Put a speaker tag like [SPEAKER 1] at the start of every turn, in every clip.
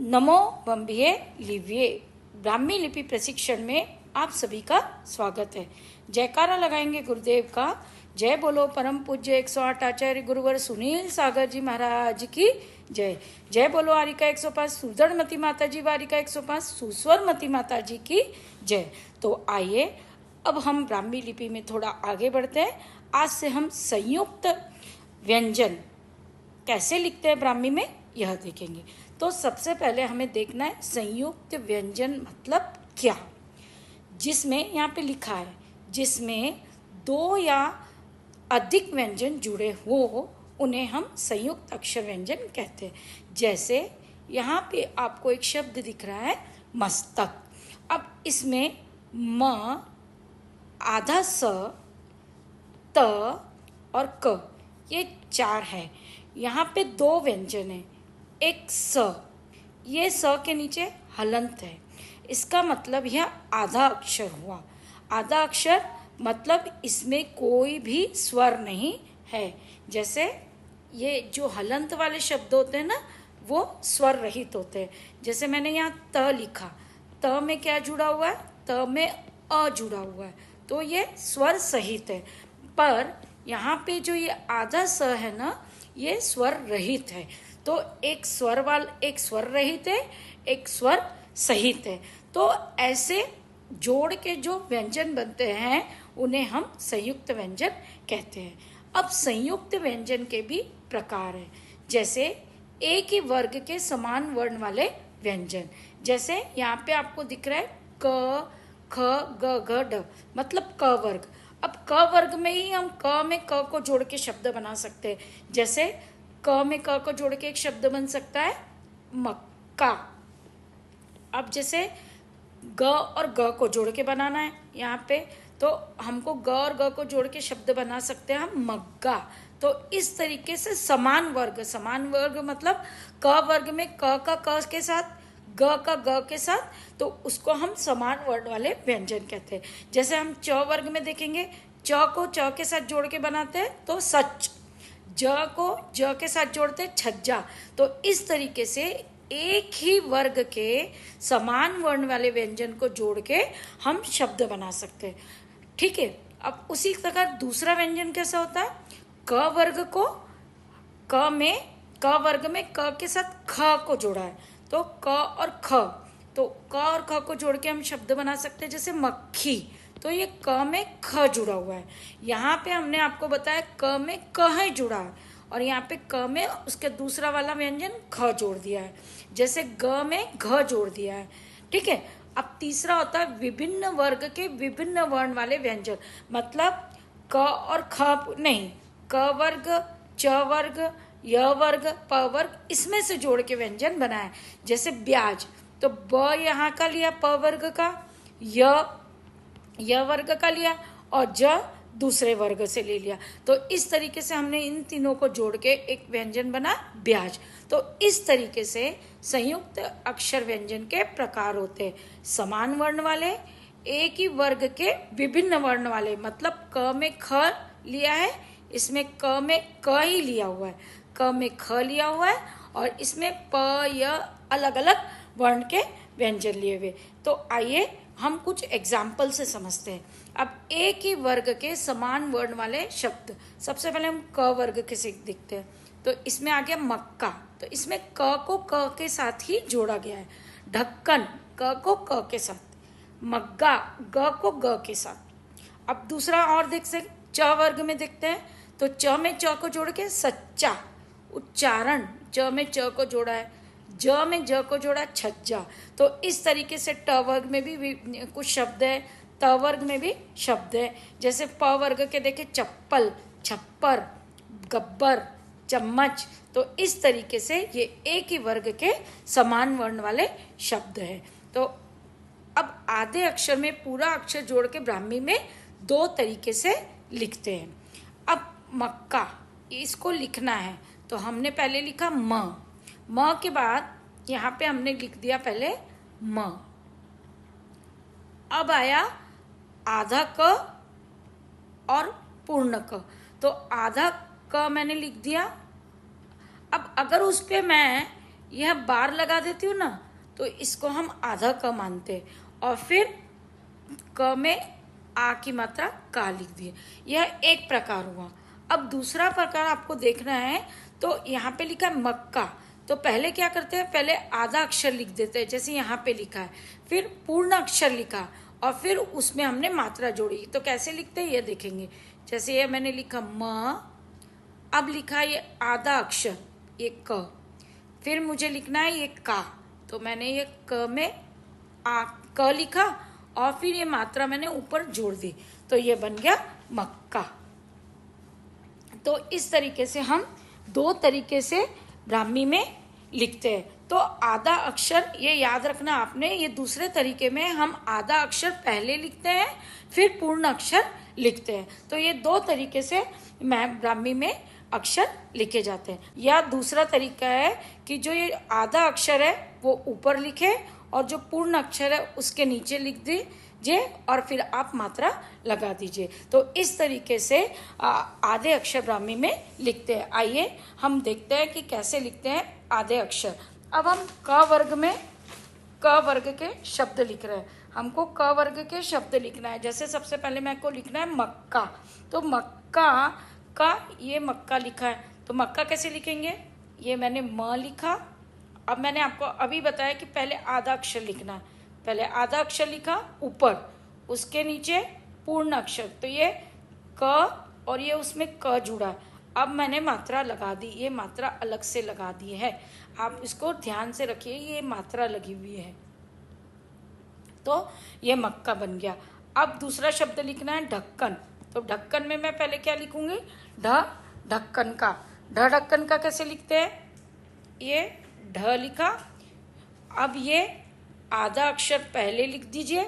[SPEAKER 1] नमो बम्बिये लिव्ये ब्राह्मी लिपि प्रशिक्षण में आप सभी का स्वागत है। जयकारा लगाएंगे गुरुदेव का। जय बोलो परम पूज्य 108 आचार्य गुरुवर सुनील सागर जी महाराज की जय। जय बोलो आरिका 105 सुदृढ़मती माता जी वारिका 105 सुस्वरमती माता जी की जय। तो आइए अब हम ब्राह्मी लिपि में थोड़ा आगे बढ़ते हैं। आज से हम संयुक्त व्यंजन कैसे लिखते हैं ब्राह्मी में यह देखेंगे। तो सबसे पहले हमें देखना है संयुक्त व्यंजन मतलब क्या। जिसमें यहाँ पे लिखा है जिसमें दो या अधिक व्यंजन जुड़े हो उन्हें हम संयुक्त अक्षर व्यंजन कहते हैं। जैसे यहाँ पे आपको एक शब्द दिख रहा है मस्तक। अब इसमें म, आधा स, त और क ये चार है। यहाँ पे दो व्यंजन है। एक स, ये स के नीचे हलंत है। इसका मतलब यह आधा अक्षर हुआ। आधा अक्षर मतलब इसमें कोई भी स्वर नहीं है। जैसे ये जो हलंत वाले शब्द होते हैं ना वो स्वर रहित होते हैं। जैसे मैंने यहाँ त लिखा, त में क्या जुड़ा हुआ है? त में अ जुड़ा हुआ है, तो ये स्वर सहित है। पर यहाँ पे जो ये आधा स है ना ये स्वर रहित है। तो एक स्वर रहित है, एक स्वर सहित है। तो ऐसे जोड़ के जो व्यंजन बनते हैं उन्हें हम संयुक्त व्यंजन कहते हैं। अब संयुक्त व्यंजन के भी प्रकार हैं। जैसे एक ही वर्ग के समान वर्ण वाले व्यंजन। जैसे यहाँ पे आपको दिख रहा है क, ख, ग, घ, ड मतलब क वर्ग। अब क वर्ग में ही हम क में क को जोड़ के शब्द बना सकते हैं। जैसे क में क को जोड़ के एक शब्द बन सकता है मक्का। अब जैसे ग और ग को जोड़ के बनाना है यहाँ पे, तो हमको ग और ग को जोड़ के शब्द बना सकते हैं हम मग्गा। तो इस तरीके से समान वर्ग मतलब क वर्ग में क का क के साथ, ग का ग के साथ, तो उसको हम समान वर्ण वाले व्यंजन कहते हैं। जैसे हम च वर्ग में देखेंगे, च को च के साथ जोड़ के बनाते हैं तो सच, ज को ज के साथ जोड़ते हैं छज्जा। तो इस तरीके से एक ही वर्ग के समान वर्ण वाले व्यंजन को जोड़ के हम शब्द बना सकते हैं। ठीक है। अब उसी प्रकार दूसरा व्यंजन कैसा होता है? क वर्ग को क वर्ग में क के साथ ख को जोड़ा है, तो क और ख, तो क और ख को जोड़ के हम शब्द बना सकते हैं। जैसे मक्खी, तो ये क में ख जुड़ा हुआ है। यहाँ पे हमने आपको बताया क में क है जुड़ा है और यहाँ पे क में उसके दूसरा वाला व्यंजन ख जोड़ दिया है। जैसे ग में घ जोड़ दिया है। ठीक है। अब तीसरा होता है विभिन्न वर्ग के विभिन्न वर्ण वाले व्यंजन। मतलब क और ख नहीं, क वर्ग, च वर्ग, य वर्ग, प वर्ग, इसमें से जोड़ के व्यंजन बनाए। जैसे ब्याज, तो ब यहाँ का लिया प वर्ग का, य वर्ग का लिया और ज दूसरे वर्ग से ले लिया। तो इस तरीके से हमने इन तीनों को जोड़ के एक व्यंजन बना ब्याज। तो इस तरीके से संयुक्त अक्षर व्यंजन के प्रकार होते हैं। समान वर्ण वाले, एक ही वर्ग के विभिन्न वर्ण वाले, मतलब क में ख लिया है, इसमें क में क ही लिया हुआ है, क में ख लिया हुआ है और इसमें प य अलग अलग वर्ण के व्यंजन लिए हुए। तो आइए हम कुछ एग्जाम्पल से समझते हैं। अब एक ही वर्ग के समान वर्ण वाले शब्द, सबसे पहले हम क वर्ग के से देखते हैं। तो इसमें आ गया मक्का, तो इसमें क को क के साथ ही जोड़ा गया है। ढक्कन, क को क के साथ, मग्गा, ग को ग के साथ। अब दूसरा और देख सकते, च वर्ग में देखते हैं, तो च में च को जोड़ के सच्चा, उच्चारण, च में च को जोड़ा है, ज में ज को जोड़ा छज्जा। तो इस तरीके से ट वर्ग में भी कुछ शब्द है, त वर्ग में भी शब्द है। जैसे प वर्ग के देखे चप्पल, छप्पर, गब्बर, चम्मच। तो इस तरीके से ये एक ही वर्ग के समान वर्ण वाले शब्द है। तो अब आधे अक्षर में पूरा अक्षर जोड़ के ब्राह्मी में दो तरीके से लिखते हैं। अब मक्का, इसको लिखना है तो हमने पहले लिखा म के बाद यहाँ पे हमने लिख दिया पहले म। अब आया आधा क और पूर्ण क, तो आधा क मैंने लिख दिया। अब अगर उस पे मैं यह बार लगा देती हूँ ना, तो इसको हम आधा क मानते हैं। और फिर क में आ की मात्रा का लिख दिए। यह एक प्रकार हुआ। अब दूसरा प्रकार आपको देखना है, तो यहाँ पे लिखा है मक्का। तो पहले क्या करते हैं, पहले आधा अक्षर लिख देते हैं, जैसे यहाँ पे लिखा है, फिर पूर्ण अक्षर लिखा और फिर उसमें हमने मात्रा जोड़ी। तो कैसे लिखते हैं ये देखेंगे। जैसे ये मैंने लिखा म, अब लिखा ये आधा अक्षर ये क, फिर मुझे लिखना है ये का, तो मैंने ये क में क लिखा और फिर ये मात्रा मैंने ऊपर जोड़ दी, तो ये बन गया मक्का। तो इस तरीके से हम दो तरीके से ब्राह्मी में लिखते हैं। तो आधा अक्षर ये याद रखना आपने, ये दूसरे तरीके में हम आधा अक्षर पहले लिखते हैं फिर पूर्ण अक्षर लिखते हैं। तो ये दो तरीके से ब्राह्मी में अक्षर लिखे जाते हैं। या दूसरा तरीका है कि जो ये आधा अक्षर है वो ऊपर लिखे और जो पूर्ण अक्षर है उसके नीचे लिख दीजिए और फिर आप मात्रा लगा दीजिए। तो इस तरीके से आधे अक्षर ब्राह्मी में लिखते हैं। आइए हम देखते हैं कि कैसे लिखते हैं आधे अक्षर। अब हम क वर्ग में क वर्ग के शब्द लिख रहे हैं। हमको क वर्ग के शब्द लिखना है। जैसे सबसे पहले मेरे को लिखना है मक्का। तो मक्का का ये मक्का लिखा है, तो मक्का कैसे लिखेंगे, ये मैंने म लिखा। अब मैंने आपको अभी बताया कि पहले आधा अक्षर लिखना है। पहले आधा अक्षर लिखा ऊपर, उसके नीचे पूर्ण अक्षर, तो ये क और ये उसमें क जुड़ा है। अब मैंने मात्रा लगा दी, ये मात्रा अलग से लगा दी है, आप इसको ध्यान से रखिए, ये मात्रा लगी हुई है। तो ये मक्का बन गया। अब दूसरा शब्द लिखना है ढक्कन। तो ढक्कन में मैं पहले क्या लिखूंगी, ढक्कन का। ढक्कन का कैसे लिखते हैं, ये ढ लिखा। अब ये आधा अक्षर पहले लिख दीजिए,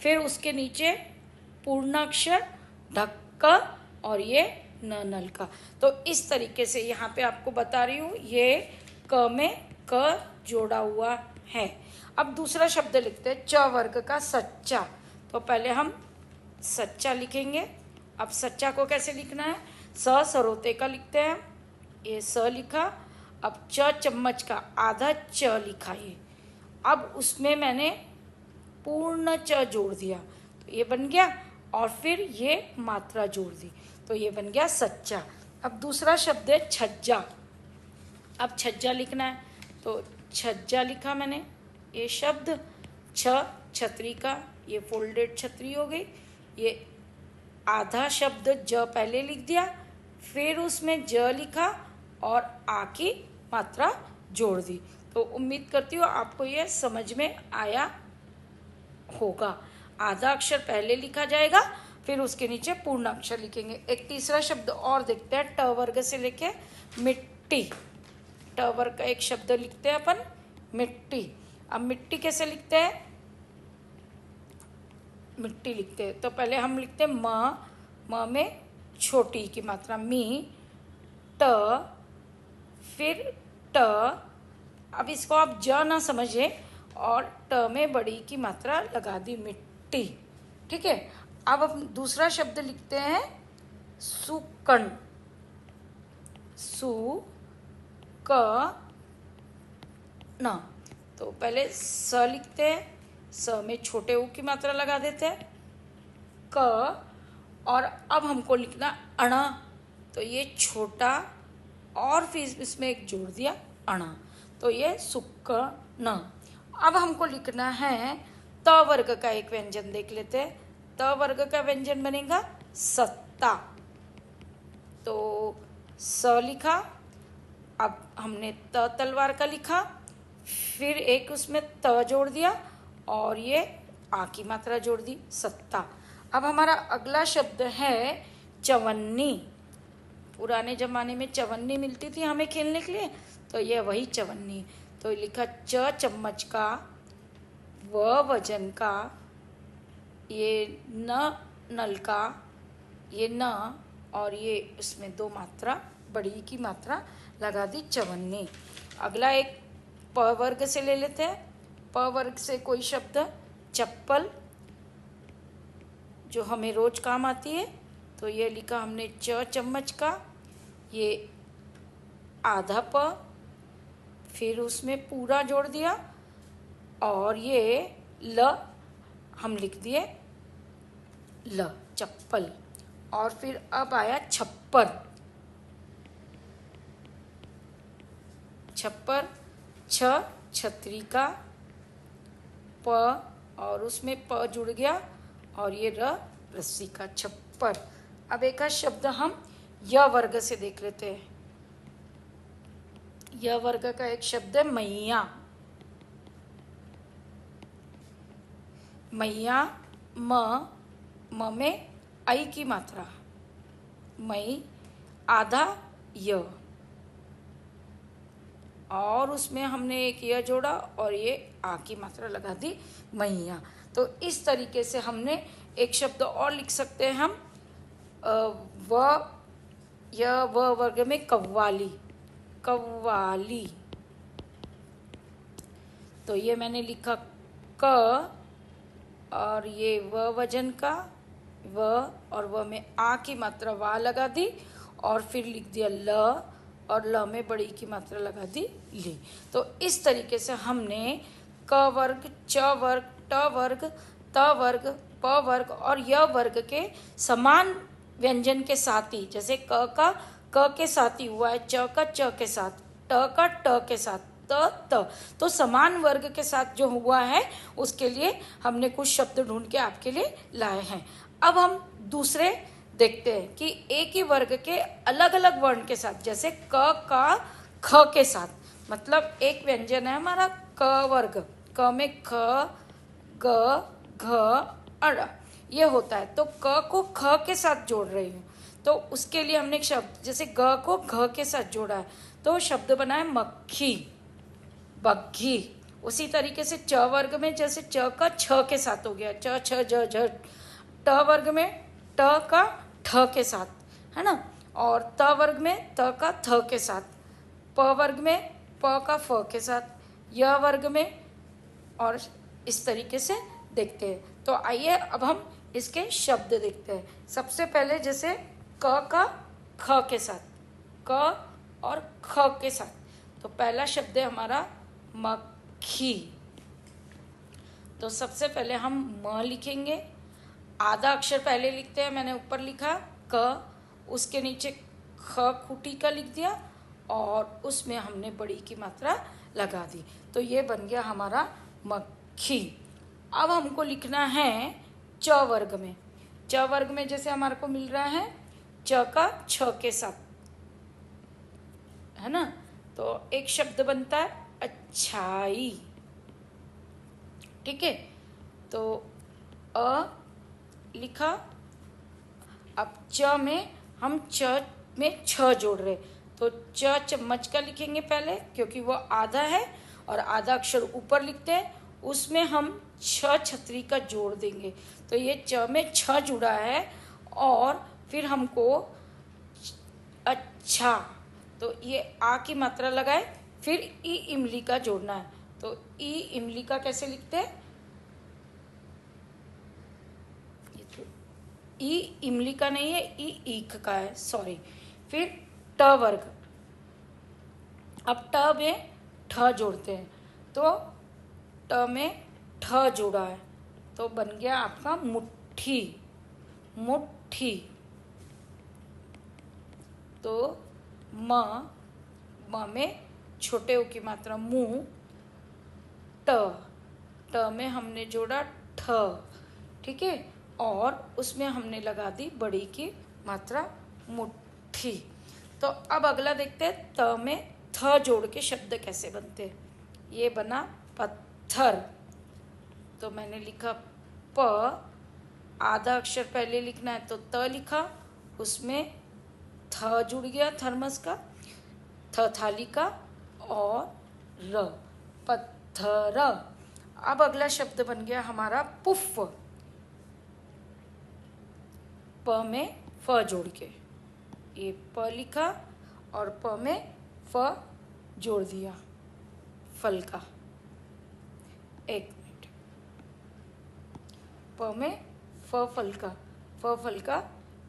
[SPEAKER 1] फिर उसके नीचे पूर्ण अक्षर ढक्का और ये नल का। तो इस तरीके से यहाँ पे आपको बता रही हूँ, ये क में क जोड़ा हुआ है। अब दूसरा शब्द लिखते हैं च वर्ग का सच्चा। तो पहले हम सच्चा लिखेंगे। अब सच्चा को कैसे लिखना है, स सरोते का लिखते हैं, ये स लिखा। अब च चम्मच का आधा च लिखा ये, अब उसमें मैंने पूर्ण च जोड़ दिया, तो ये बन गया। और फिर ये मात्रा जोड़ दी, तो ये बन गया सच्चा। अब दूसरा शब्द है छज्जा। अब छज्जा लिखना है, तो छज्जा लिखा मैंने, ये शब्द छतरी का, ये फोल्डेड छतरी हो गई। ये आधा शब्द ज पहले लिख दिया, फिर उसमें ज लिखा और आ की मात्रा जोड़ दी। तो उम्मीद करती हूँ आपको ये समझ में आया होगा। आधा अक्षर पहले लिखा जाएगा, फिर उसके नीचे पूर्ण अक्षर लिखेंगे। एक तीसरा शब्द और देखते हैं, ट वर्ग से लेके मिट्टी। ट वर्ग का एक शब्द लिखते हैं अपन, मिट्टी। अब मिट्टी कैसे लिखते हैं, मिट्टी लिखते हैं, तो पहले हम लिखते हैं म में छोटी की मात्रा मी, ट, फिर ट। अब इसको आप ज ना समझे और ट में बड़ी की मात्रा लगा दी, मिट्टी। ठीक है। अब हम दूसरा शब्द लिखते हैं सुकन। क न। तो पहले स लिखते हैं, स में छोटे ऊ की मात्रा लगा देते हैं, क। और अब हमको लिखना अणा, तो ये छोटा और फिर इसमें एक जोड़ दिया अणा, तो ये सुकन। अब हमको लिखना है त वर्ग का एक व्यंजन, देख लेते हैं। त वर्ग का व्यंजन बनेगा सत्ता। तो स लिखा, अब हमने त तलवार का लिखा, फिर एक उसमें त जोड़ दिया और ये आ की मात्रा जोड़ दी, सत्ता। अब हमारा अगला शब्द है चवन्नी। पुराने जमाने में चवन्नी मिलती थी हमें खेलने के लिए, तो ये वही चवन्नी। तो लिखा च चम्मच का, व वजन का, ये न नल का, ये न और ये उसमें दो मात्रा बड़ी की मात्रा लगा दी, चवन्नी। अगला एक प वर्ग से ले लेते हैं। प वर्ग से कोई शब्द चप्पल, जो हमें रोज काम आती है, तो ये लिखा हमने च चम्मच का, ये आधा प, फिर उसमें पूरा जोड़ दिया और ये ल हम लिख दिए ल, चप्पल। और फिर अब आया छप्पर, छप्पर, छ छतरी का, प और उसमें प जुड़ गया और ये र रस्सी का, छप्पर। अब एक शब्द हम य वर्ग से देख लेते हैं। य वर्ग का एक शब्द है मैया। मैया, म में आई की मात्रा, मई, आधा य, और उसमें हमने एक य जोड़ा और ये आ की मात्रा लगा दी, मैया। तो इस तरीके से हमने एक शब्द और लिख सकते हैं हम, व वर्ग में कव्वाली, कव्वाली। तो ये मैंने लिखा क और ये व वजन का व, और व में आ की मात्रा वा लगा दी और फिर लिख दिया ल, और ल में बड़ी की मात्रा लगा दी ली। तो इस तरीके से हमने क वर्ग, च वर्ग, ट वर्ग, त वर्ग, प वर्ग और य वर्ग के समान व्यंजन के साथ ही, जैसे क का क के साथ ही हुआ है, च का च के साथ, ट का ट के साथ, तो समान वर्ग के साथ जो हुआ है उसके लिए हमने कुछ शब्द ढूंढ के आपके लिए लाए हैं। अब हम दूसरे देखते हैं कि एक ही वर्ग के अलग अलग वर्ण के साथ, जैसे क का ख के साथ, मतलब एक व्यंजन है हमारा क वर्ग, क में ख, ग, घ, अड़, ये होता है। तो क को ख के साथ जोड़ रही हूँ, तो उसके लिए हमने एक शब्द, जैसे ग को घ के साथ जोड़ा है तो शब्द बना है मक्खी, बग्घी। उसी तरीके से च वर्ग में जैसे च का छ के साथ हो गया, च छ ज झ, ट वर्ग में ट का ठ के साथ, है ना, और त वर्ग में त का थ के साथ, प वर्ग में प का फ के साथ, य वर्ग में, और इस तरीके से देखते हैं। तो आइए अब हम इसके शब्द देखते हैं। सबसे पहले जैसे क का ख के साथ, क और ख के साथ, तो पहला शब्द है हमारा मक्खी। तो सबसे पहले हम म लिखेंगे, आधा अक्षर पहले लिखते हैं, मैंने ऊपर लिखा क, उसके नीचे ख खूटी का लिख दिया और उसमें हमने बड़ी की मात्रा लगा दी, तो ये बन गया हमारा मक्खी। अब हमको लिखना है च वर्ग में। च वर्ग में जैसे हमारे को मिल रहा है च का छ के साथ, है ना, तो एक शब्द बनता है अच्छाई। ठीक है, तो अ लिखा। अब च में हम च में छ जोड़ रहे, तो च चम्मच का लिखेंगे पहले, क्योंकि वो आधा है और आधा अक्षर ऊपर लिखते हैं, उसमें हम छ छतरी का जोड़ देंगे। तो ये च में छ जुड़ा है और फिर हमको अच्छा, तो ये आ की मात्रा लगाए, फिर ई इमली का जोड़ना है। तो ई इमली का कैसे लिखते हैं, ई इमली का नहीं है, ई ईख का है, सॉरी। फिर ट वर्ग, अब ट में ठ जोड़ते हैं, तो ट में ठ जोड़ा है तो बन गया आपका मुट्ठी, मुट्ठी। तो म में छोटे ऊ की मात्रा मुंह, ट में हमने जोड़ा ठ, ठीक है, और उसमें हमने लगा दी बड़ी की मात्रा मुट्ठी। तो अब अगला देखते हैं त में थ जोड़ के शब्द कैसे बनते हैं। ये बना पत्थर, तो मैंने लिखा प, आधा अक्षर पहले लिखना है तो त लिखा, उसमें थ जुड़ गया थर्मस का, थ थाली का, और र, पत्थर। अब अगला शब्द बन गया हमारा पुफ, प में फ जोड़ के, ये प लिखा और प में फ जोड़ दिया, फल का। एक मिनट, प में फ फल का, फ फल का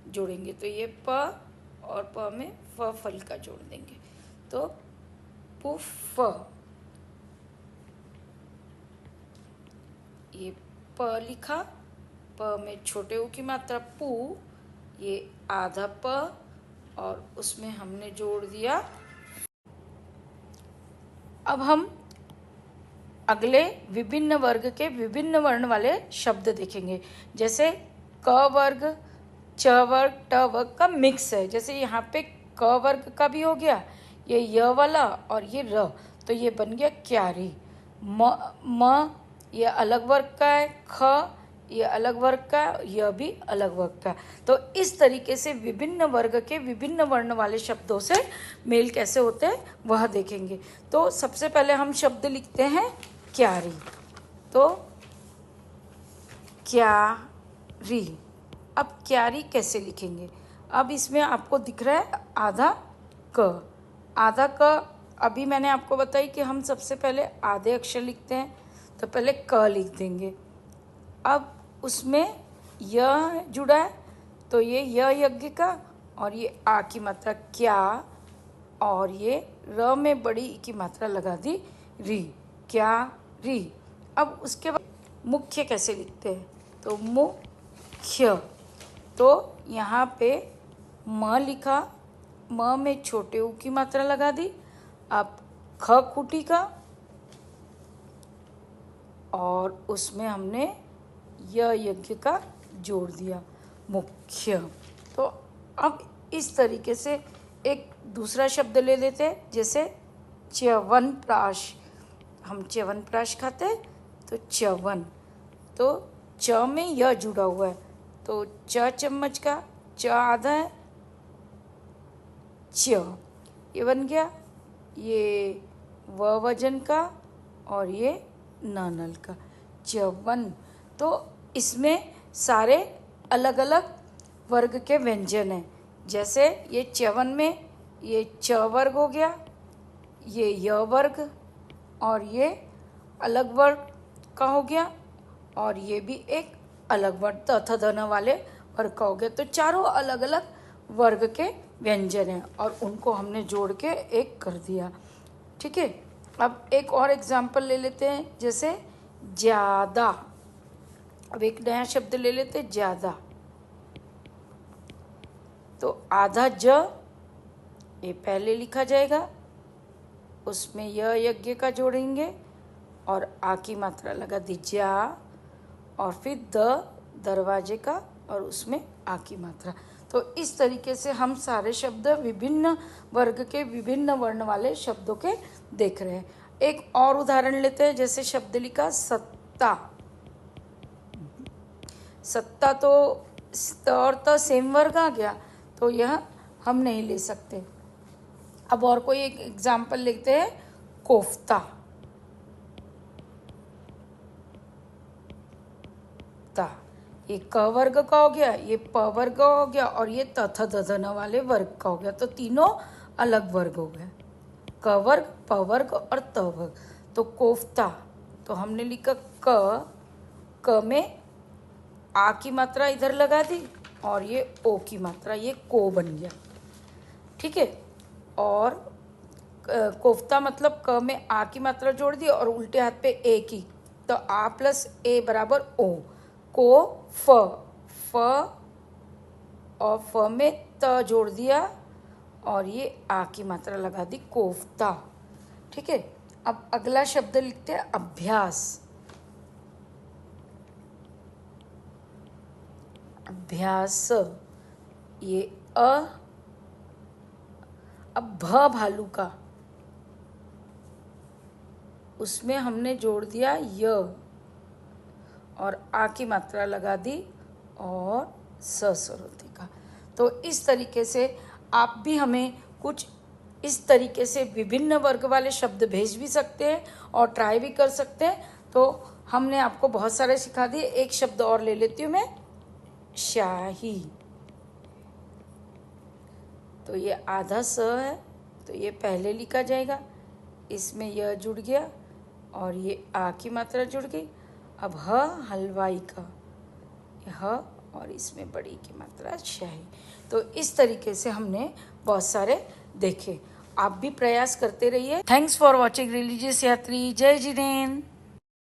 [SPEAKER 1] जोड़ेंगे, तो ये प और प में फ फल का जोड़ देंगे, तो लिखूं फ, ये प लिखा, प में छोटे ऊ की मात्रा पू, ये आधा प और उसमें हमने जोड़ दिया। अब हम अगले विभिन्न वर्ग के विभिन्न वर्ण वाले शब्द देखेंगे। जैसे क वर्ग, च वर्ग, ट वर्ग का मिक्स है। जैसे यहाँ पे क वर्ग का भी हो गया, ये य वाला और ये र, तो ये बन गया क्यारी। म ये अलग वर्ग का है, ख ये अलग वर्ग का, यह भी अलग वर्ग का। तो इस तरीके से विभिन्न वर्ग के विभिन्न वर्ण वाले शब्दों से मेल कैसे होते हैं वह देखेंगे। तो सबसे पहले हम शब्द लिखते हैं क्यारी। तो क्यारी, अब क्यारी कैसे लिखेंगे? अब इसमें आपको दिख रहा है आधा क, आधा क। अभी मैंने आपको बताई कि हम सबसे पहले आधे अक्षर लिखते हैं, तो पहले क लिख देंगे। अब उसमें य जुड़ा है, तो ये य यज्ञ का, और ये आ की मात्रा क्या, और ये र में बड़ी ई की मात्रा लगा दी री, क्या री। अब उसके बाद मुख्य कैसे लिखते हैं? तो मुख्य, तो यहाँ पे म लिखा, म में छोटे ऊ की मात्रा लगा दी। अब ख खूटी का, और उसमें हमने य यज्ञ का जोड़ दिया, मुख्य। तो अब इस तरीके से एक दूसरा शब्द ले लेते हैं, जैसे च्यवनप्राश। हम च्यवनप्राश खाते हैं, तो च्यवन, तो च में य जुड़ा हुआ है, तो च चम्मच का, च आधा है, च ये बन गया। ये व वजन का और ये न नल का, च्यवन। तो इसमें सारे अलग अलग वर्ग के व्यंजन हैं। जैसे ये च्यवन में ये च वर्ग हो गया, ये य वर्ग, और ये अलग वर्ग का हो गया, और ये भी एक अलग वर्ग तथा धन वाले वर्ग का हो गया। तो चारों अलग अलग वर्ग के व्यंजन हैं और उनको हमने जोड़ के एक कर दिया। ठीक है, अब एक और एग्जाम्पल ले लेते हैं, जैसे ज्यादा। अब एक नया शब्द ले लेते हैं, ज्यादा। तो आधा ज ये पहले लिखा जाएगा, उसमें य यज्ञ का जोड़ेंगे और आ की मात्रा लगा दी जा, और फिर द दरवाजे का, और उसमें आ की मात्रा। तो इस तरीके से हम सारे शब्द विभिन्न वर्ग के विभिन्न वर्ण वाले शब्दों के देख रहे हैं। एक और उदाहरण लेते हैं, जैसे शब्द लिखा सत्ता। सत्ता, तो स्त और त सेम वर्ग आ गया, तो यह हम नहीं ले सकते। अब और कोई एक एग्जाम्पल लेते हैं, कोफ्ता। ये क वर्ग का हो गया, ये प वर्ग का हो गया, और ये तथ दधन वाले वर्ग का हो गया। तो तीनों अलग वर्ग हो गए, क वर्ग, प वर्ग और त वर्ग। तो कोफ्ता, तो हमने लिखा क में आ की मात्रा इधर लगा दी, और ये ओ की मात्रा, ये को बन गया। ठीक है, और कोफ्ता मतलब क में आ की मात्रा जोड़ दी और उल्टे हाथ पे ए की, तो आ प्लस ए बराबर ओ। को फ, और फ में त जोड़ दिया, और ये आ की मात्रा लगा दी, कोफ्ता। ठीक है, अब अगला शब्द लिखते हैं, अभ्यास। अभ्यास, ये अब भ भालू का, उसमें हमने जोड़ दिया य, और आ की मात्रा लगा दी, और स स्वरोती का। तो इस तरीके से आप भी हमें कुछ इस तरीके से विभिन्न वर्ग वाले शब्द भेज भी सकते हैं और ट्राई भी कर सकते हैं। तो हमने आपको बहुत सारे सिखा दिए। एक शब्द और ले लेती हूँ मैं, शाही। तो ये आधा स है, तो ये पहले लिखा जाएगा, इसमें यह जुड़ गया और ये आ की मात्रा जुड़ गई। अब ह हलवाई का, ह और इसमें बड़ी की मात्रा शाही। तो इस तरीके से हमने बहुत सारे देखे। आप भी प्रयास करते रहिए। थैंक्स फॉर वॉचिंग रिलीजियस यात्री। जय जिनेन्द्र।